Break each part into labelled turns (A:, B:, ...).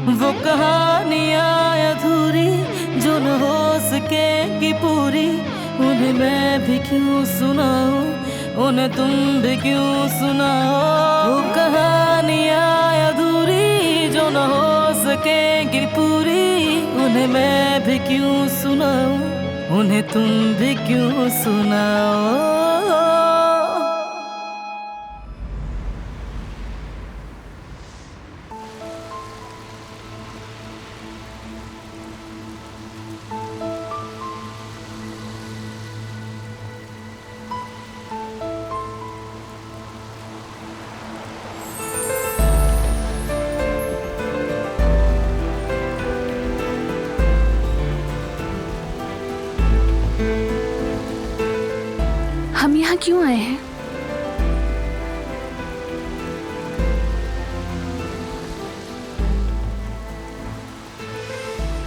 A: वो कहानियाँ अधूरी जो न हो सकेगी पूरी, उन्हें मैं भी क्यों सुनाऊं, उन्हें तुम भी क्यों सुनाओ। वो कहानियाँ अधूरी जो न हो सकेगी पूरी, उन्हें मैं भी क्यों सुनाऊं, उन्हें तुम भी क्यों सुनाओ।
B: हम यहाँ क्यों आए हैं?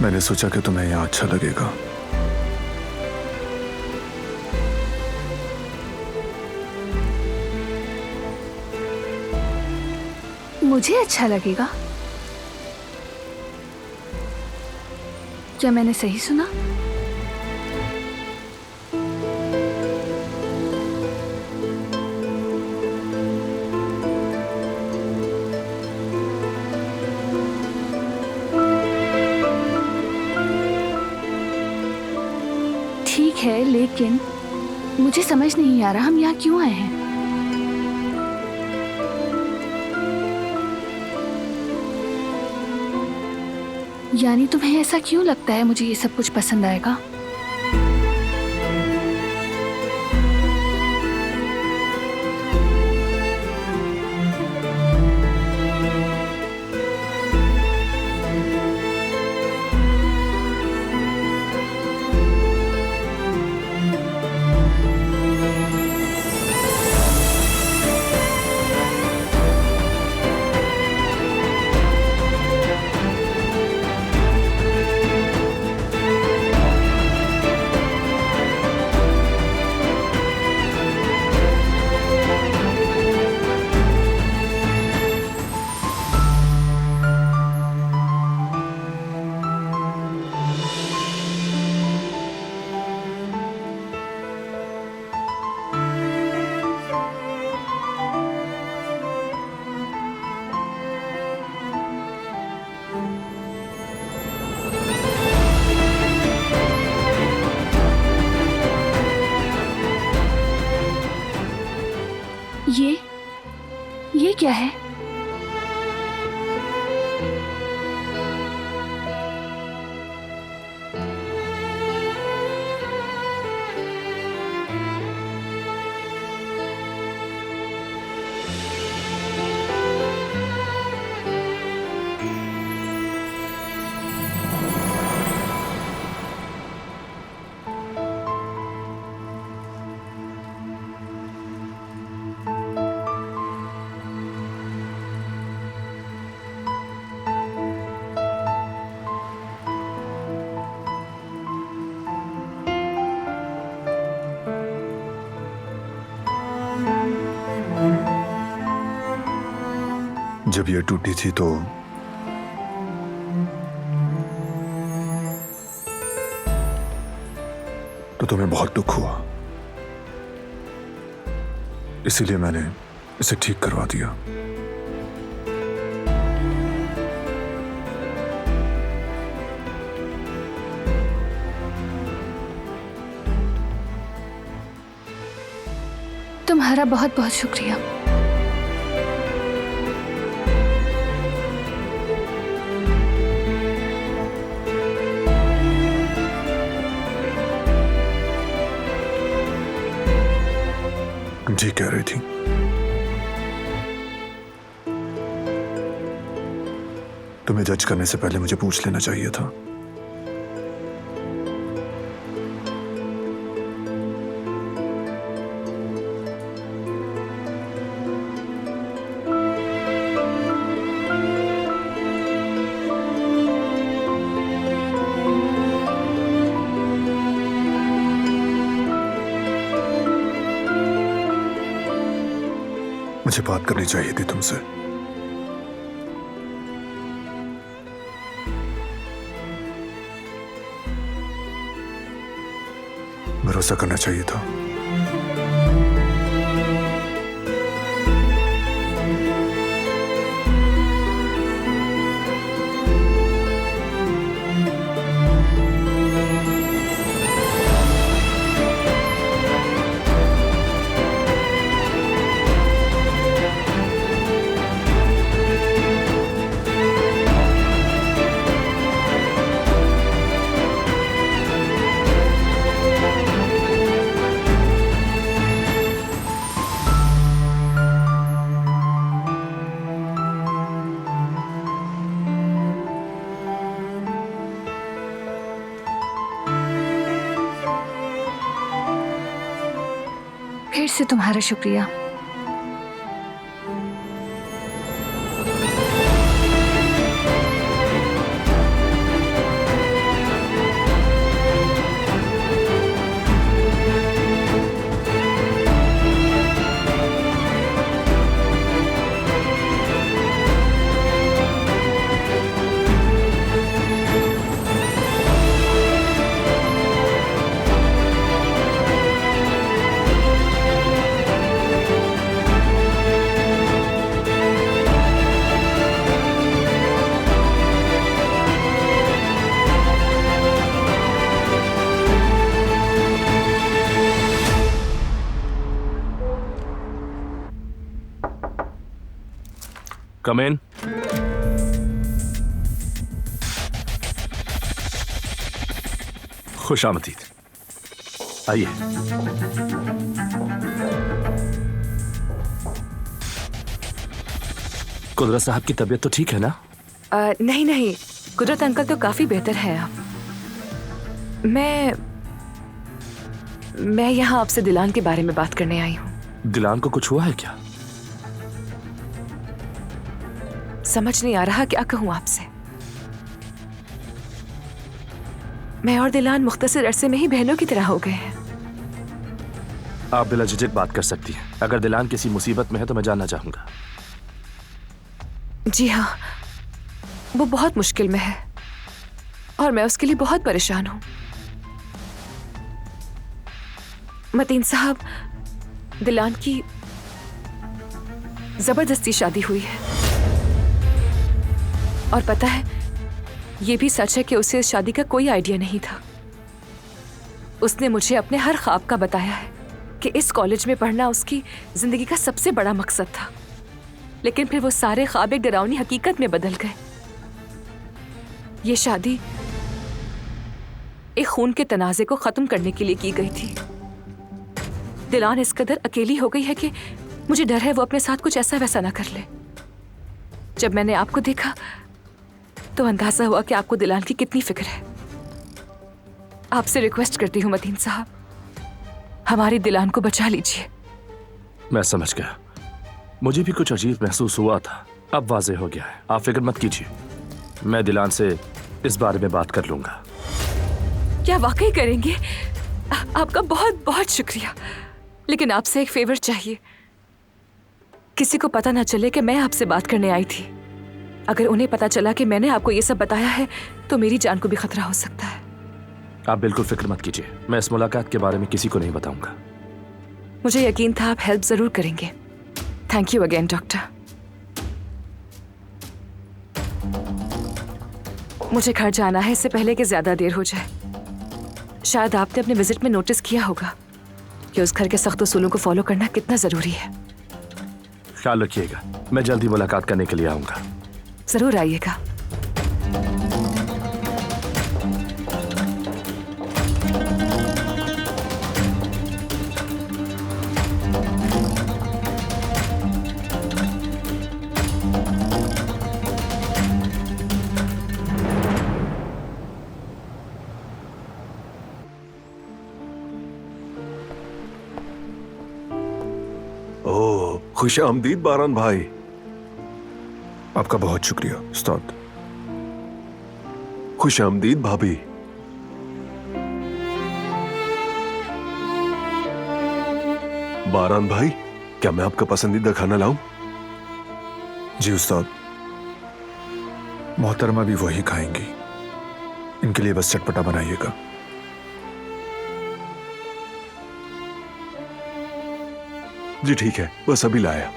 C: मैंने सोचा कि तुम्हें यहाँ अच्छा लगेगा।
B: मुझे अच्छा लगेगा? क्या मैंने सही सुना? ठीक है, लेकिन मुझे समझ नहीं आ रहा हम यहाँ क्यों आए हैं। यानी तुम्हें ऐसा क्यों लगता है मुझे ये सब कुछ पसंद आएगा? ये क्या है?
C: जब ये टूटी थी तो तुम्हें बहुत दुख हुआ, इसीलिए मैंने इसे ठीक करवा दिया।
B: तुम्हारा बहुत बहुत शुक्रिया।
C: ठीक कह रही थी। तुम्हें जज करने से पहले मुझे पूछ लेना चाहिए था। मुझे बात करनी चाहिए थी तुमसे। भरोसा करना चाहिए था।
B: फिर से तुम्हारा शुक्रिया।
D: कम इन। खुशामदीद, आइए। कुदरत साहब की तबीयत तो ठीक है ना?
E: नहीं नहीं, कुदरत अंकल तो काफी बेहतर है अब। मैं यहाँ आपसे दिलान के बारे में बात करने आई हूँ।
D: दिलान को कुछ हुआ है क्या?
E: समझ नहीं आ रहा क्या कहूँ आपसे। मैं और दिलान मुख्तसर अरसे में ही बहनों की तरह हो गए हैं।
D: आप बिला झिझक बात कर सकती हैं। अगर दिलान किसी मुसीबत में है तो मैं जानना चाहूंगा।
E: जी हाँ, वो बहुत मुश्किल में है और मैं उसके लिए बहुत परेशान हूँ। मतीन साहब, दिलान की जबरदस्ती शादी हुई है और पता है, ये भी सच है कि उसे इस शादी का कोई आइडिया नहीं था। उसने मुझे अपने हर ख्वाब का बताया है कि इस कॉलेज में पढ़ना उसकी जिंदगी का सबसे बड़ा मकसद था, लेकिन फिर वो सारे ख्वाब एक डरावनी हकीकत में बदल गए। ये शादी एक खून के तनाज़े को खत्म करने के लिए की गई थी। दिलान इस कदर अकेली हो गई है कि मुझे डर है वो अपने साथ कुछ ऐसा वैसा ना कर ले। जब मैंने आपको देखा तो अंदाजा हुआ कि आपको दिलान की कितनी फिक्र है। आपसे रिक्वेस्ट करती हूँ मतीन साहब, हमारी दिलान को बचा लीजिए।
D: मैं समझ गया। मुझे भी कुछ अजीब महसूस हुआ था, अब वाजे हो गया है। आप फिक्र मत कीजिए, मैं दिलान से इस बारे में बात कर लूंगा।
E: क्या वाकई करेंगे? आपका बहुत बहुत शुक्रिया, लेकिन आपसे एक फेवर चाहिए। किसी को पता ना चले कि मैं आपसे बात करने आई थी। अगर उन्हें पता चला कि मैंने आपको ये सब बताया है तो मेरी जान को भी खतरा हो सकता है।
D: आप बिल्कुल फिक्र मत कीजिए, मैं इस मुलाकात के बारे में किसी को नहीं बताऊंगा।
E: मुझे यकीन था आप हेल्प जरूर करेंगे। Thank you again doctor. मुझे घर जाना है इससे पहले कि ज्यादा देर हो जाए। शायद आपने अपने विजिट में नोटिस किया होगा कि उस घर के सख्त उसूलों को फॉलो करना कितना जरूरी है।
D: ख्याल रखिएगा, मैं जल्दी मुलाकात करने के लिए आऊंगा।
E: जरूर आइएगा।
C: खुश आमदीद बारान भाई। आपका बहुत शुक्रिया उस्ताद। खुश आमदीद भाभी। बारान भाई, क्या मैं आपका पसंदीदा खाना लाऊं? जी उस्ताद, मोहतरमा भी वही खाएंगी। इनके लिए बस चटपटा बनाइएगा। जी ठीक है, बस अभी लाया।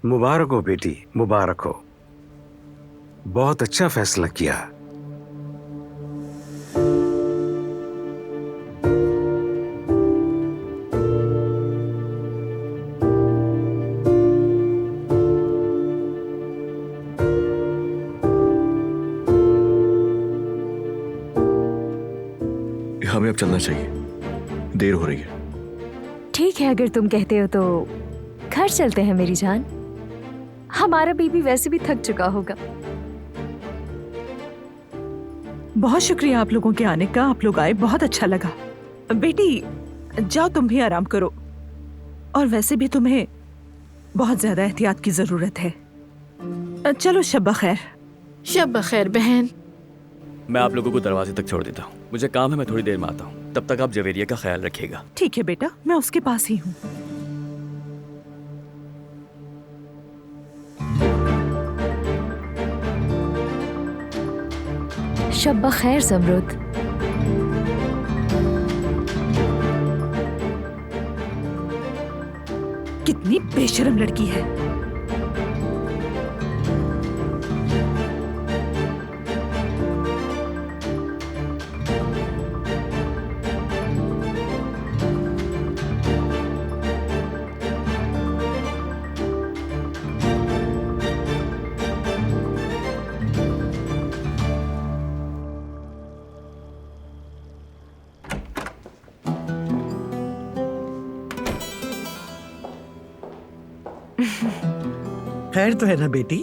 F: मुबारक हो बेटी, मुबारक हो। बहुत अच्छा फैसला किया।
C: हमें अब चलना चाहिए, देर हो रही है।
G: ठीक है, अगर तुम कहते हो तो घर चलते हैं मेरी जान। हमारा बेबी वैसे भी थक चुका होगा।
H: बहुत शुक्रिया आप लोगों के आने का। आप लोग आए, बहुत अच्छा लगा। बेटी जाओ, तुम भी आराम करो। और वैसे भी तुम्हें बहुत ज्यादा एहतियात की जरूरत है। चलो शब खैर।
B: शब बखैर बहन।
I: मैं आप लोगों को दरवाजे तक छोड़ देता हूँ, मुझे काम है, मैं थोड़ी देर में आता हूँ। तब तक आप जवेरिया का ख्याल रखिएगा।
H: ठीक है बेटा, मैं उसके पास ही हूँ।
G: शब बखैर ज़मरुद।
H: कितनी बेशरम लड़की है।
J: खैर तो है ना बेटी?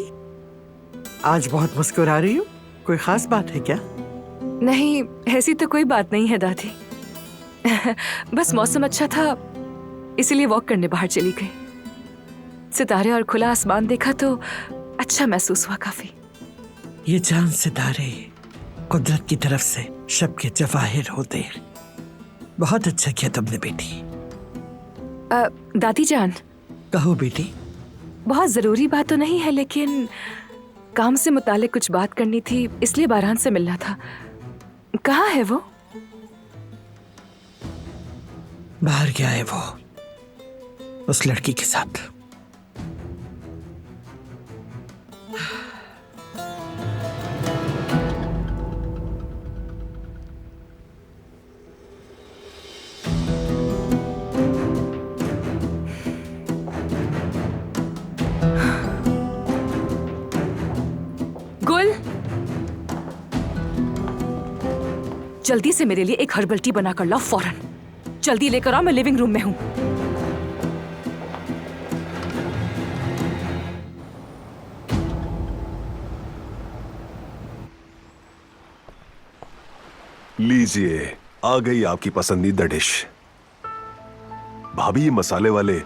J: आज बहुत मुस्कुरा रही हो, कोई खास बात है क्या?
E: नहीं, ऐसी तो कोई बात नहीं है दादी। बस मौसम अच्छा था, इसीलिए वॉक करने बाहर चली गई। सितारे और खुला आसमान देखा तो अच्छा महसूस हुआ काफी।
J: ये चांद सितारे कुदरत की तरफ से शब के जवाहिर होते हैं। बहुत अच्छा किया तुमने बेटी।
E: दादी जान,
J: कहो बेटी।
E: बहुत जरूरी बात तो नहीं है, लेकिन काम से मुतालिक कुछ बात करनी थी, इसलिए बारहान से मिलना था। कहाँ है वो?
J: बाहर गया है वो, उस लड़की के साथ।
E: गुल, जल्दी से मेरे लिए एक हर्बल टी बना कर लाओ फौरन। जल्दी लेकर आओ, मैं लिविंग रूम में हूं।
C: लीजिए, आ गई आपकी पसंदीदा डिश। भाभी, ये मसाले वाले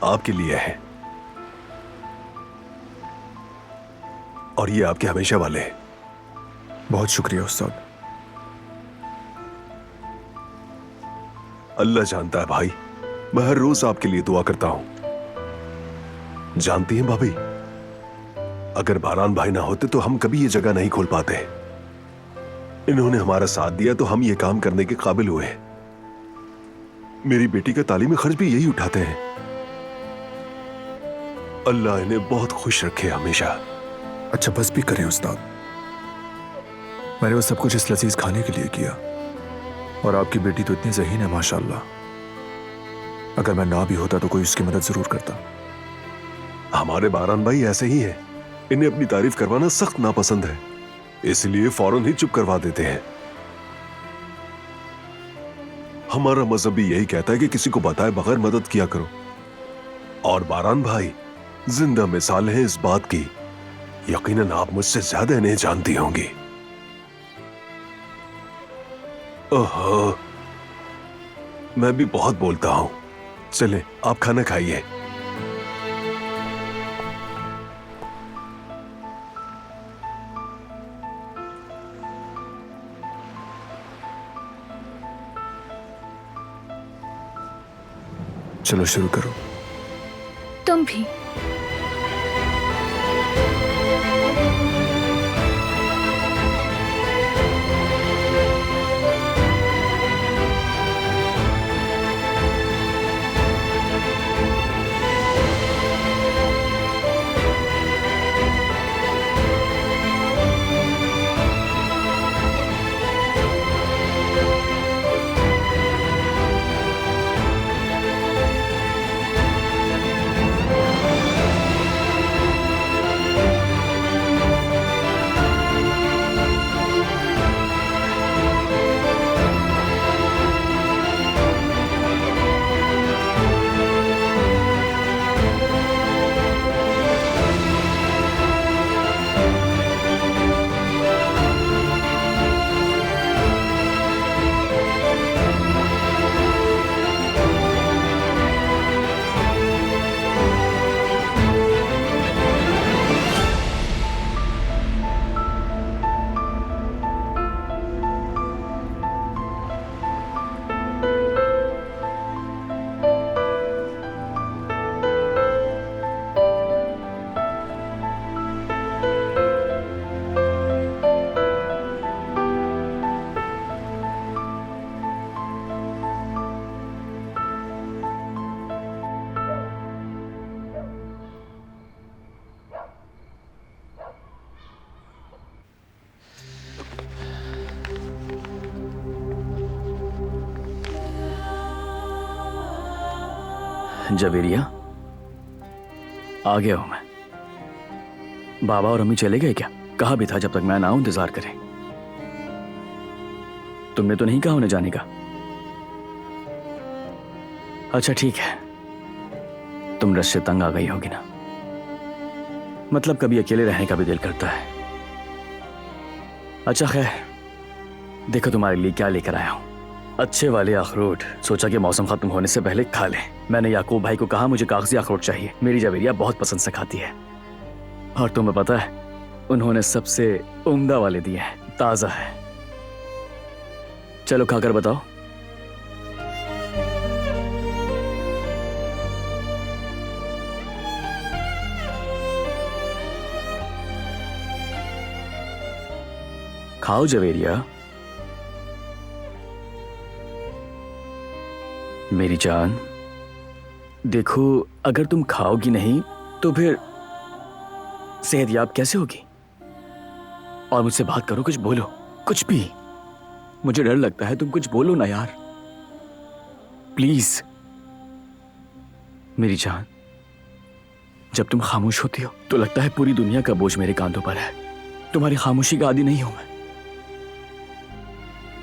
C: आपके लिए हैं और ये आपके हमेशा वाले।
K: बहुत शुक्रिया उस्ताद।
C: अल्लाह जानता है भाई, मैं हर रोज आपके लिए दुआ करता हूं। जानती हैं भाभी, अगर बारान भाई ना होते तो हम कभी ये जगह नहीं खोल पाते। इन्होंने हमारा साथ दिया तो हम ये काम करने के काबिल हुए। मेरी बेटी का तालीमी खर्च भी यही उठाते हैं। अल्लाह इन्हें बहुत खुश रखे हमेशा।
K: अच्छा बस भी करें उस्ताद, मैंने वो सब कुछ इस लजीज खाने के लिए किया और आपकी बेटी तो इतनी ज़हीन है माशाल्लाह। अगर मैं ना भी होता तो कोई उसकी मदद जरूर करता।
C: हमारे बारान भाई ऐसे ही हैं, इन्हें अपनी तारीफ करवाना सख्त नापसंद है, इसलिए फौरन ही चुप करवा देते हैं। हमारा मजहब भी यही कहता है कि किसी को बताए बगैर मदद किया करो। और बारान भाई जिंदा मिसाल है इस बात की। यकीनन आप मुझसे ज्यादा इन्हें जानती होंगी। ओहो, मैं भी बहुत बोलता हूं। चले आप खाना खाइए।
K: चलो शुरू करो।
B: तुम भी।
I: जवेरिया, आ गया हूं मैं। बाबा और अम्मी चले गए क्या? कहा भी था जब तक मैं ना आऊं इंतजार करें। तुमने तो नहीं कहा उन्हें जाने का? अच्छा ठीक है, तुम रस से तंग आ गई होगी ना। मतलब कभी अकेले रहने का भी दिल करता है। अच्छा खैर, देखो तुम्हारे लिए क्या लेकर आया हूं। अच्छे वाले अखरोट। सोचा कि मौसम खत्म होने से पहले खा लें। मैंने याकूब भाई को कहा मुझे कागजी अखरोट चाहिए। मेरी जवेरिया बहुत पसंद से खाती है। और तुम्हें पता है, उन्होंने सबसे उम्दा वाले दिए हैं, ताजा है। चलो खाकर बताओ। खाओ जवेरिया। मेरी जान, देखो अगर तुम खाओगी नहीं तो फिर सेहतयाब कैसे होगी? और मुझसे बात करो, कुछ बोलो, कुछ भी। मुझे डर लगता है, तुम कुछ बोलो ना यार, प्लीज। मेरी जान, जब तुम खामोश होती हो तो लगता है पूरी दुनिया का बोझ मेरे कांधों पर है। तुम्हारी खामोशी का आदी नहीं हूं मैं।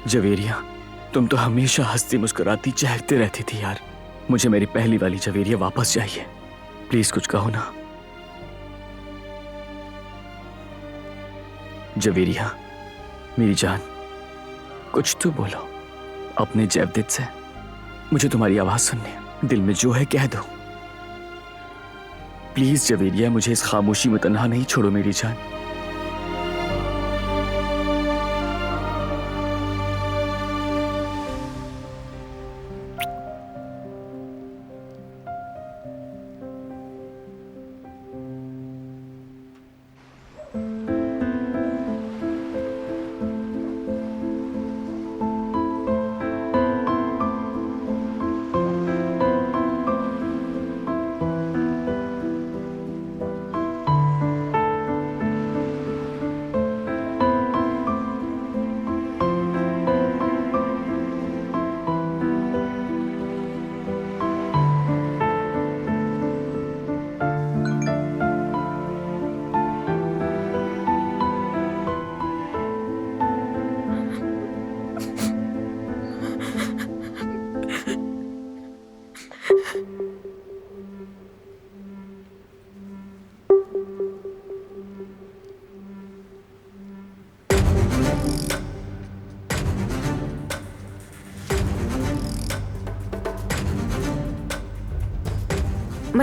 I: जवेरिया, तुम तो हमेशा हंसती मुस्कुराती चहकते रहती थी यार। मुझे मेरी पहली वाली जवेरिया वापस चाहिए। प्लीज कुछ कहो ना। जवेरिया, मेरी जान, कुछ तो बोलो अपने जैवदित से। मुझे तुम्हारी आवाज सुननी है। दिल में जो है कह दो। प्लीज जवेरिया, मुझे इस खामोशी में तन्हा नहीं छोड़ो मेरी जान।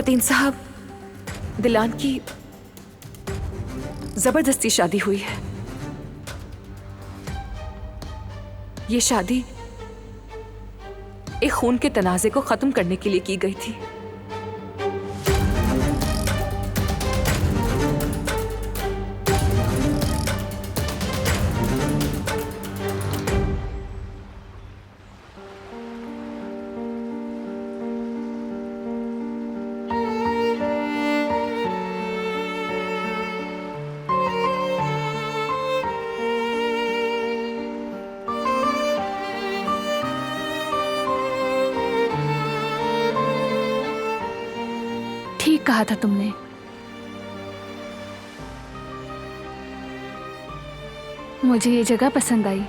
E: मतीन साहब, दिलान की जबरदस्ती शादी हुई है। ये शादी एक खून के तनाजे को खत्म करने के लिए की गई थी।
B: ठीक कहा था तुमने। मुझे ये जगह पसंद आई।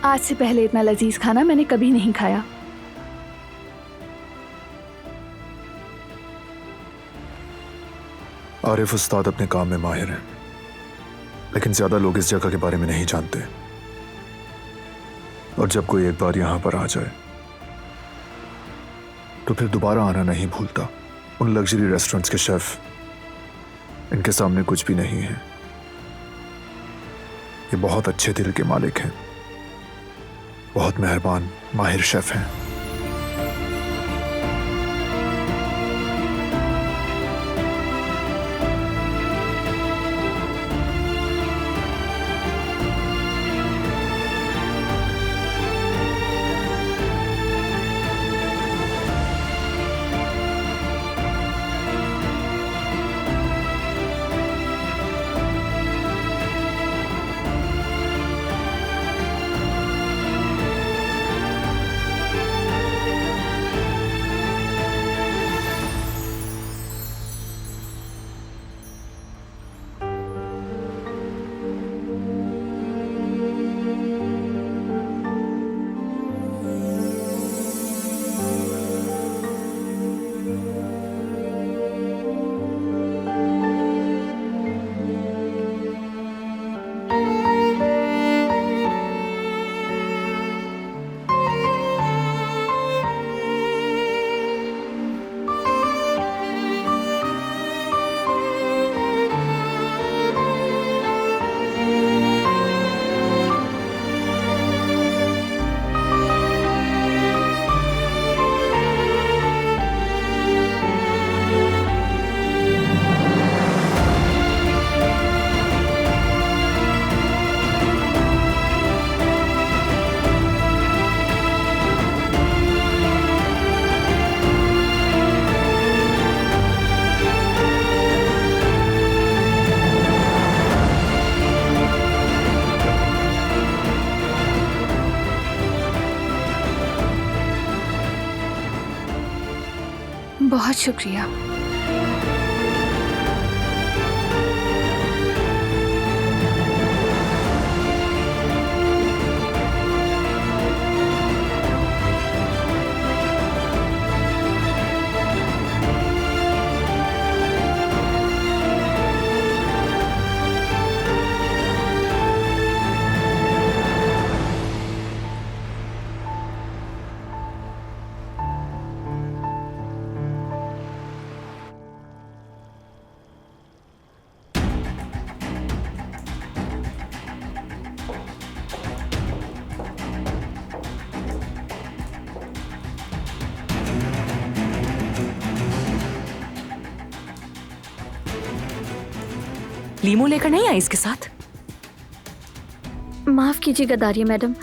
B: आज से पहले इतना लजीज खाना मैंने कभी नहीं खाया।
K: आरिफ उस्ताद अपने काम में माहिर हैं, लेकिन ज्यादा लोग इस जगह के बारे में नहीं जानते। और जब कोई एक बार यहां पर आ जाए तो फिर दोबारा आना नहीं भूलता। उन लग्जरी रेस्टोरेंट्स के शेफ इनके सामने कुछ भी नहीं है। ये बहुत अच्छे दिल के मालिक हैं, बहुत मेहरबान माहिर शेफ हैं।
B: बहुत शुक्रिया।
E: लीमू लेकर नहीं आई इसके साथ?
G: माफ कीजिएगा दारिया मैडम,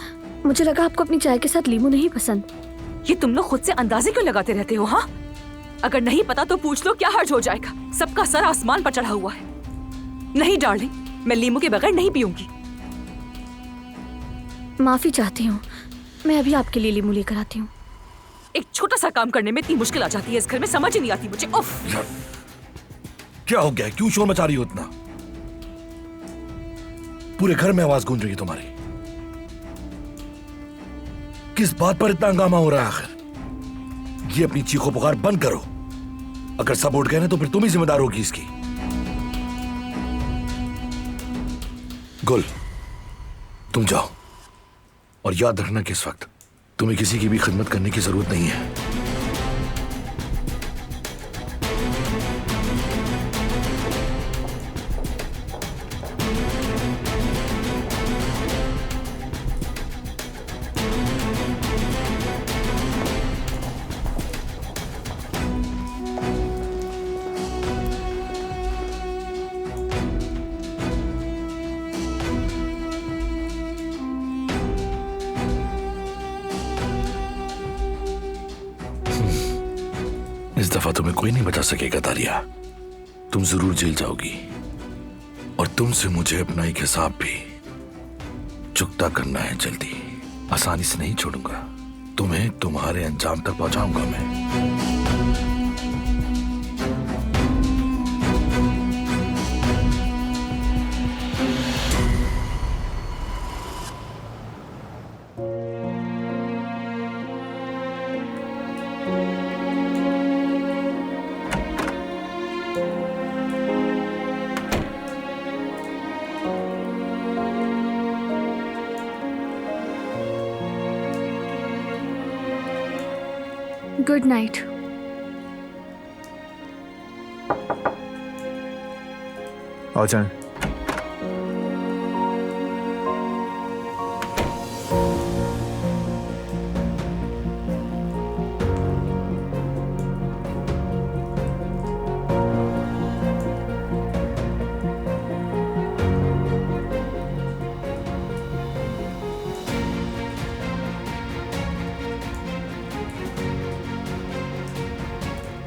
G: मुझे लगा आपको अपनी चाय के साथ लीमू नहीं पसंद।
E: ये तुम लोग खुद से अंदाजे क्यों लगाते रहते हो? हाँ, अगर नहीं पता तो पूछ लो, क्या हर्ज हो जाएगा? सबका सर आसमान पर चढ़ा हुआ है। नहीं डार्लिंग, मैं लीमू के बगैर नहीं पीऊंगी।
G: माफी चाहती हूँ, मैं अभी आपके लिए लीमू लेकर आती हूँ।
E: एक छोटा सा काम करने में इतनी मुश्किल आ जाती है इस घर में, समझ ही नहीं आती मुझे। उफ!
L: क्या हो गया? क्यों शोर मचा रही हो इतना? पूरे घर में आवाज गूंज रही है तुम्हारी। किस बात पर इतना हंगामा हो रहा है आखिर? ये अपनी चीखों पुकार बंद करो। अगर सब उठ गए ना तो फिर तुम ही जिम्मेदार होगी इसकी। गुल, तुम जाओ और याद रखना कि इस वक्त तुम्हें किसी की भी खिदमत करने की जरूरत नहीं है। इस दफा तुम्हें कोई नहीं बचा सकेगा तारिया। तुम जरूर जेल जाओगी और तुमसे मुझे अपना एक हिसाब भी चुकता करना है जल्दी। आसानी से नहीं छोड़ूंगा तुम्हें, तुम्हारे अंजाम तक पहुंचाऊंगा मैं।
B: Good night.
K: आ जाएं।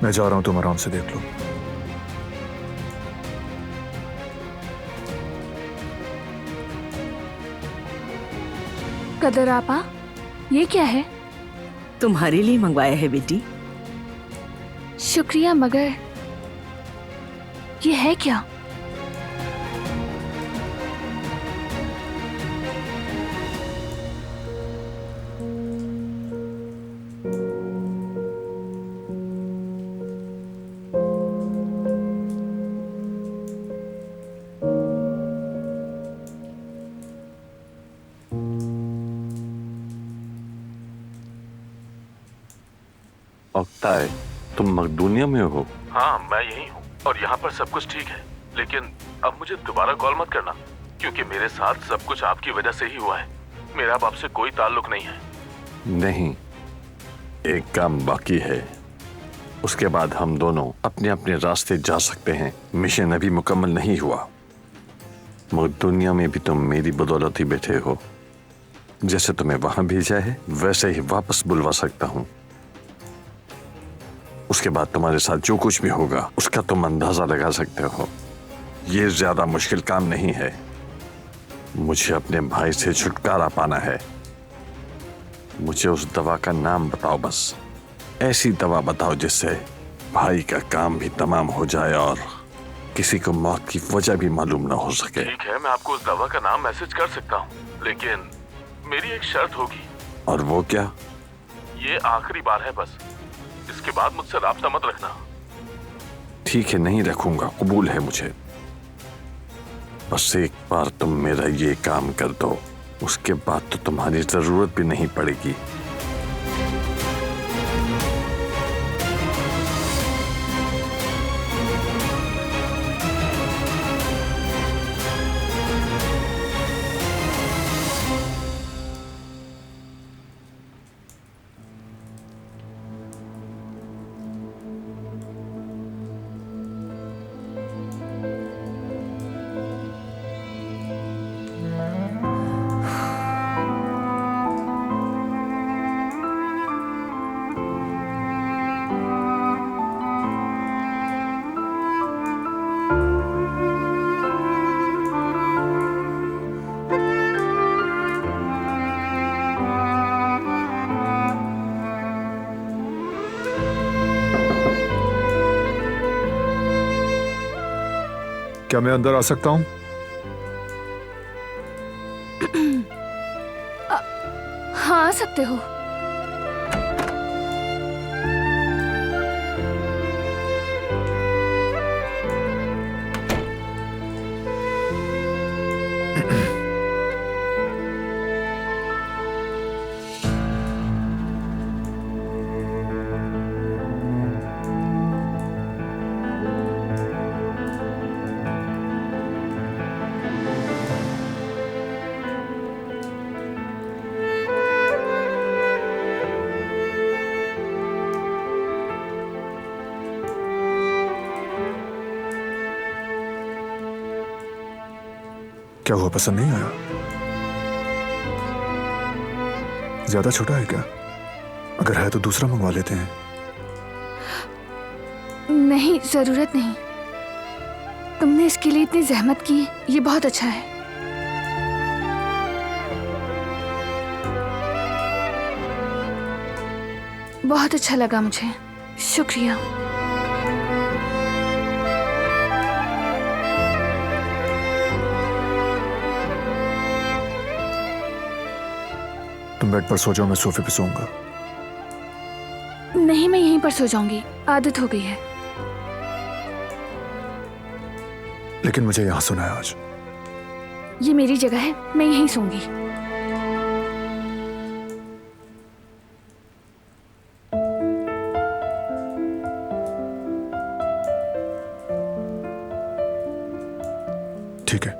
K: मैं जा रहा हूं, तुम आराम से देख लो।
B: कदर आपा, ये क्या है?
H: तुम्हारे लिए मंगवाया है बेटी।
B: शुक्रिया, मगर ये है क्या?
M: ऑक्ताय, तुम मकदूनिया में हो?
D: हाँ, मैं यही हूँ और यहाँ पर सब कुछ ठीक है, लेकिन अब मुझे दोबारा कॉल मत करना, क्योंकि मेरे साथ सब कुछ आपकी वजह से ही हुआ है। मेरा अब आपसे कोई ताल्लुक नहीं है।
M: नहीं, एक काम बाकी है, उसके बाद हम दोनों अपने अपने रास्ते जा सकते हैं। मिशन अभी मुकम्मल नहीं हुआ। मकदूनिया में भी तुम मेरी बदौलत ही बैठे हो। जैसे तुम्हें वहां भेजा है वैसे ही वापस बुलवा सकता हूँ। उसके बाद तुम्हारे साथ जो कुछ भी होगा उसका तुम अंदाजा लगा सकते हो। ये ज्यादा मुश्किल काम नहीं है। मुझे अपने भाई से छुटकारा पाना है। मुझे उस दवा का नाम बताओ, बस ऐसी दवा बताओ जिससे भाई का काम भी तमाम हो जाए और किसी को मौत की वजह भी मालूम ना हो सके।
D: ठीक है, मैं आपको उस दवा का नाम मैसेज कर सकता हूँ, लेकिन मेरी एक शर्त होगी।
M: और वो क्या?
D: ये आखिरी बार है बस, इसके बाद मुझसे राब्ता मत रखना।
M: ठीक है, नहीं रखूंगा, कबूल है मुझे। बस एक बार तुम मेरा ये काम कर दो, उसके बाद तो तुम्हारी जरूरत भी नहीं पड़ेगी।
K: क्या मैं अंदर आ सकता हूं?
B: हाँ, आ सकते हो।
K: क्या हुआ, पसंद नहीं आया? ज्यादा छोटा है क्या? अगर है तो दूसरा मंगवा लेते हैं।
B: नहीं, जरूरत नहीं। तुमने इसके लिए इतनी जहमत की, ये बहुत अच्छा है। बहुत अच्छा लगा मुझे, शुक्रिया।
K: तुम बेड पर सो जाओ, मैं सोफे पे सोऊंगा।
B: नहीं, मैं यहीं पर सो जाऊंगी, आदत हो गई है।
K: लेकिन मुझे यहां सोना है आज।
B: ये मेरी जगह है, मैं यहीं सोऊंगी।
K: ठीक है।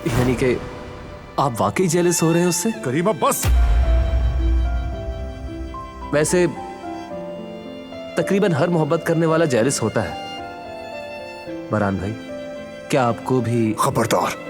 N: यानी कि आप वाकई जेलस हो रहे हैं उससे?
K: करीमा बस।
N: वैसे तकरीबन हर मोहब्बत करने वाला जेलस होता है। बरहान भाई, क्या आपको भी?
K: खबरदार।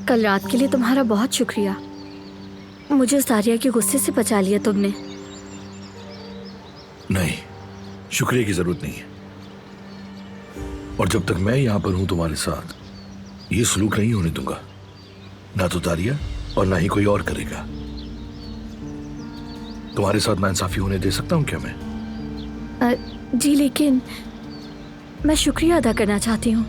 G: कल रात के लिए तुम्हारा बहुत शुक्रिया। मुझे सारिया के गुस्से से बचा लिया तुमने।
L: नहीं, शुक्रिया की जरूरत नहीं है। और जब तक मैं यहां पर हूं तुम्हारे साथ, ये सलूक नहीं होने दूंगा। ना तो तारिया और ना ही कोई और करेगा। तुम्हारे साथ नाइंसाफी होने दे सकता हूं क्या मैं?
G: जी, लेकिन मैं शुक्रिया अदा करना चाहती हूँ।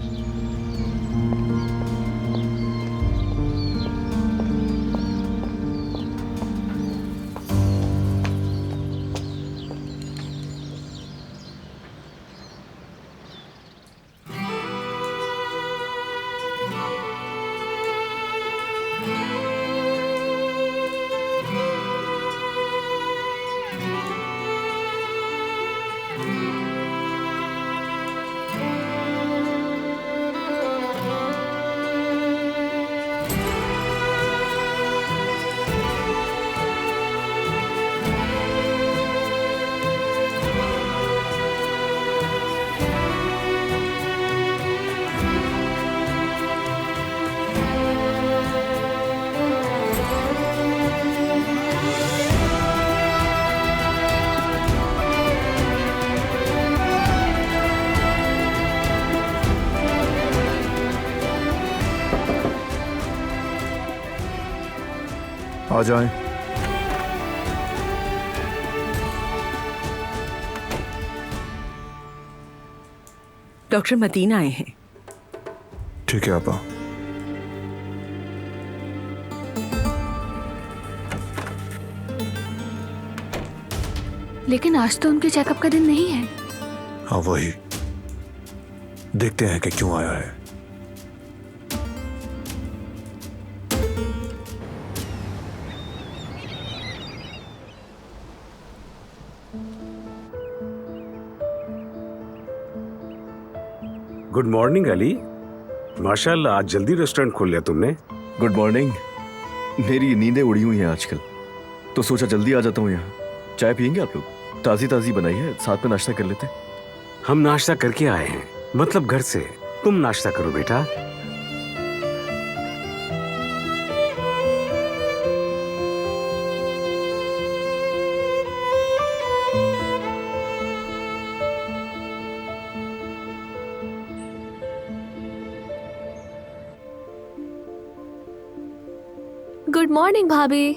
K: जाएं।
H: डॉक्टर मदीना आए हैं।
K: ठीक है आपा।
B: लेकिन आज तो उनके चेकअप का दिन नहीं है।
K: हाँ वही, देखते हैं कि क्यों आया है।
F: Good morning Ali. माशाल्लाह आज जल्दी रेस्टोरेंट खोल लिया तुमने।
I: Good morning. मेरी नींदें उड़ी हुई हैं आजकल, तो सोचा जल्दी आ जाता हूँ यहाँ। चाय पियेंगे आप लोग? ताज़ी ताज़ी बनाई है, साथ में नाश्ता कर लेते हैं।
F: हम नाश्ता करके आए हैं, मतलब घर से। तुम नाश्ता करो बेटा।
E: गुड मॉर्निंग भाभी।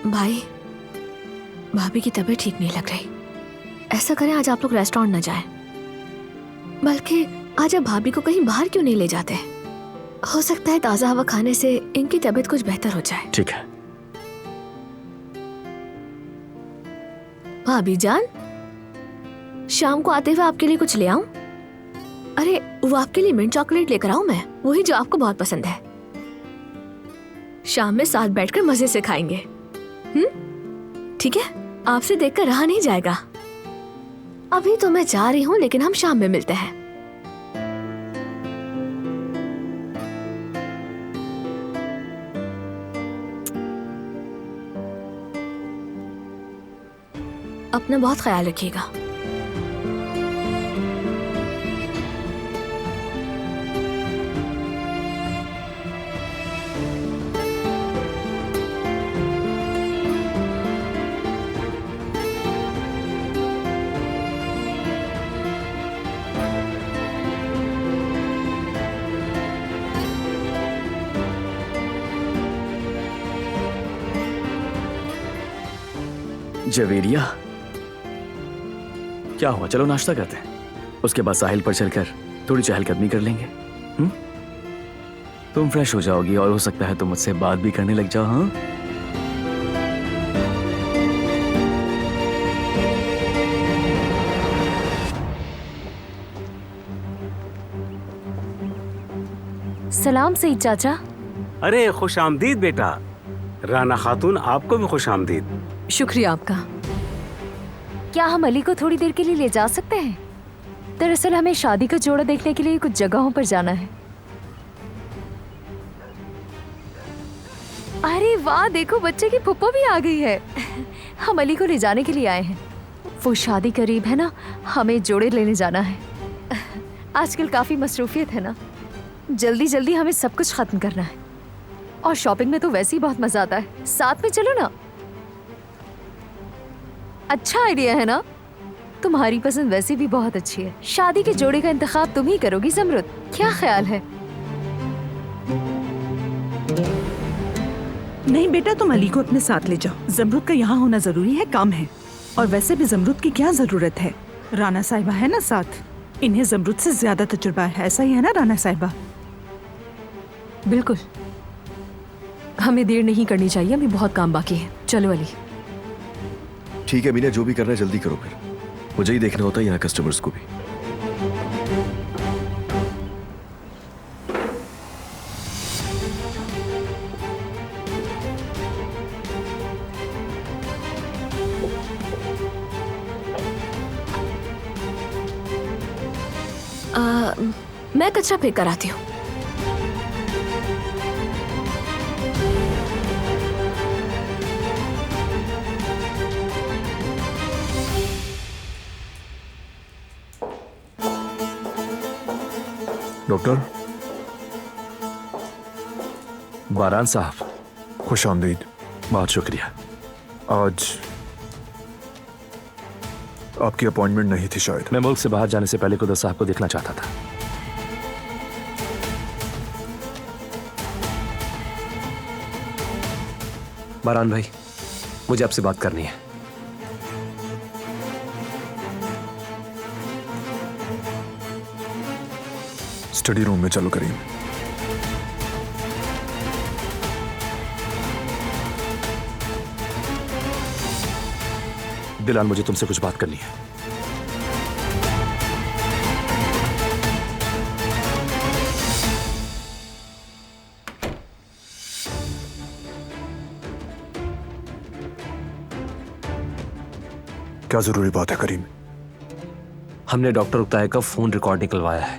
E: भाई, भाभी की तबीयत ठीक नहीं लग रही। ऐसा करें आज आप लोग रेस्टोरेंट न जाएं, बल्कि आज आप भाभी को कहीं बाहर क्यों नहीं ले जाते? हो सकता है ताज़ा हवा खाने से इनकी तबीयत कुछ बेहतर हो जाए।
I: ठीक है।
E: भाभी जान, शाम को आते हुए आपके लिए कुछ ले आऊं? अरे वो आपके लिए मिंट चॉकलेट लेकर आऊं मैं, वही जो आपको बहुत पसंद है। शाम में साथ बैठकर मजे से खाएंगे। ठीक है? आपसे देखकर रहा नहीं जाएगा। अभी तो मैं जा रही हूँ, लेकिन हम शाम में मिलते हैं। अपना बहुत ख्याल रखिएगा।
I: जवेरिया, क्या हुआ? चलो नाश्ता करते हैं, उसके बाद साहिल पर चलकर थोड़ी चहलकदमी कर लेंगे। तुम फ्रेश हो जाओगी और हो सकता है तुम मुझसे बात भी करने लग जाओ। हाँ,
G: सलाम सईद चाचा।
F: अरे खुश आमदीद बेटा। राना खातून, आपको भी खुश आमदीद।
E: शुक्रिया आपका।
G: क्या हम अली को थोड़ी देर के लिए ले जा सकते हैं? दरअसल हमें शादी का जोड़ा देखने के लिए कुछ जगहों पर जाना है। अरे वाह, देखो बच्चे की फुप्पो भी आ गई है। हम अली को ले जाने के लिए आए हैं। वो शादी करीब है ना, हमें जोड़े लेने जाना है। आजकल काफी मसरूफियत है ना, जल्दी जल्दी हमें सब कुछ खत्म करना है। और शॉपिंग में तो वैसे ही बहुत मजा आता है। साथ में चलो ना। अच्छा आइडिया है ना? तुम्हारी पसंद वैसे भी बहुत अच्छी है। शादी के जोड़े का इंतखाब तुम ही करोगी ज़मरुद, क्या ख्याल है?
H: नहीं बेटा, तुम अली को अपने साथ ले जाओ। ज़मरुद का यहाँ होना जरूरी है, काम है। और वैसे भी ज़मरुद की क्या जरूरत है, राना साहिबा है ना साथ। इन्हें ज़मरुद से ज्यादा तजुर्बा है, ऐसा ही है ना राना साहिबा?
E: बिल्कुल, हमें देर नहीं करनी चाहिए, हमें बहुत काम बाकी है। चलो अली।
I: ठीक है मीना, जो भी करना है जल्दी करो, फिर मुझे ही देखना होता है यहाँ कस्टमर्स को भी।
E: मैं कचरा फेंक कर आती हूँ।
K: डॉक्टर।
D: बारान साहब,
K: खुश आमदीद।
D: बहुत शुक्रिया।
K: आज आपकी अपॉइंटमेंट नहीं थी शायद।
D: मैं मुल्क से बाहर जाने से पहले कुदर साहब को देखना चाहता था।
N: बारान भाई, मुझे आपसे बात करनी है।
K: स्टडी रूम में चलो करीम।
D: दिलान, मुझे तुमसे कुछ बात करनी है।
K: क्या जरूरी बात है करीम?
N: हमने डॉक्टर उक्ताय का फोन रिकॉर्ड निकलवाया है,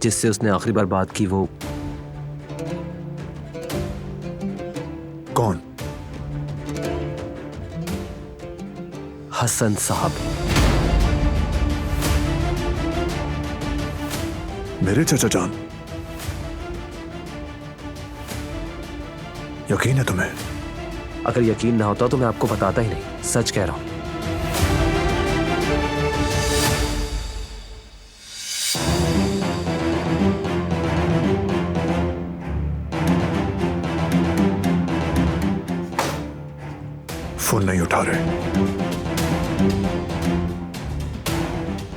N: जिससे उसने आखिरी बार बात की। वो
K: कौन?
N: हसन साहब।
K: मेरे चाचा जान? यकीन है तुम्हें?
N: अगर यकीन ना होता तो मैं आपको बताता ही नहीं, सच कह रहा हूं।
K: फोन नहीं उठा रहे।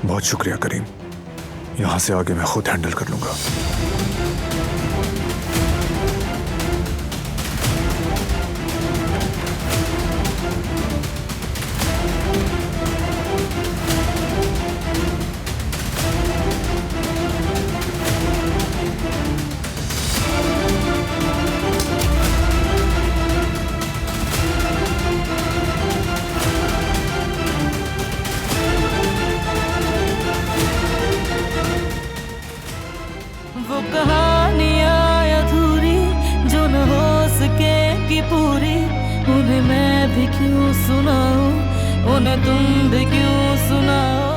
K: बहुत शुक्रिया करीम, यहां से आगे मैं खुद हैंडल कर लूंगा।
A: वो कहानियाँ अधूरी जो न हो सकेगी पूरी, उन्हें मैं भी क्यों सुनाऊं, उन्हें तुम भी क्यों सुनाओ।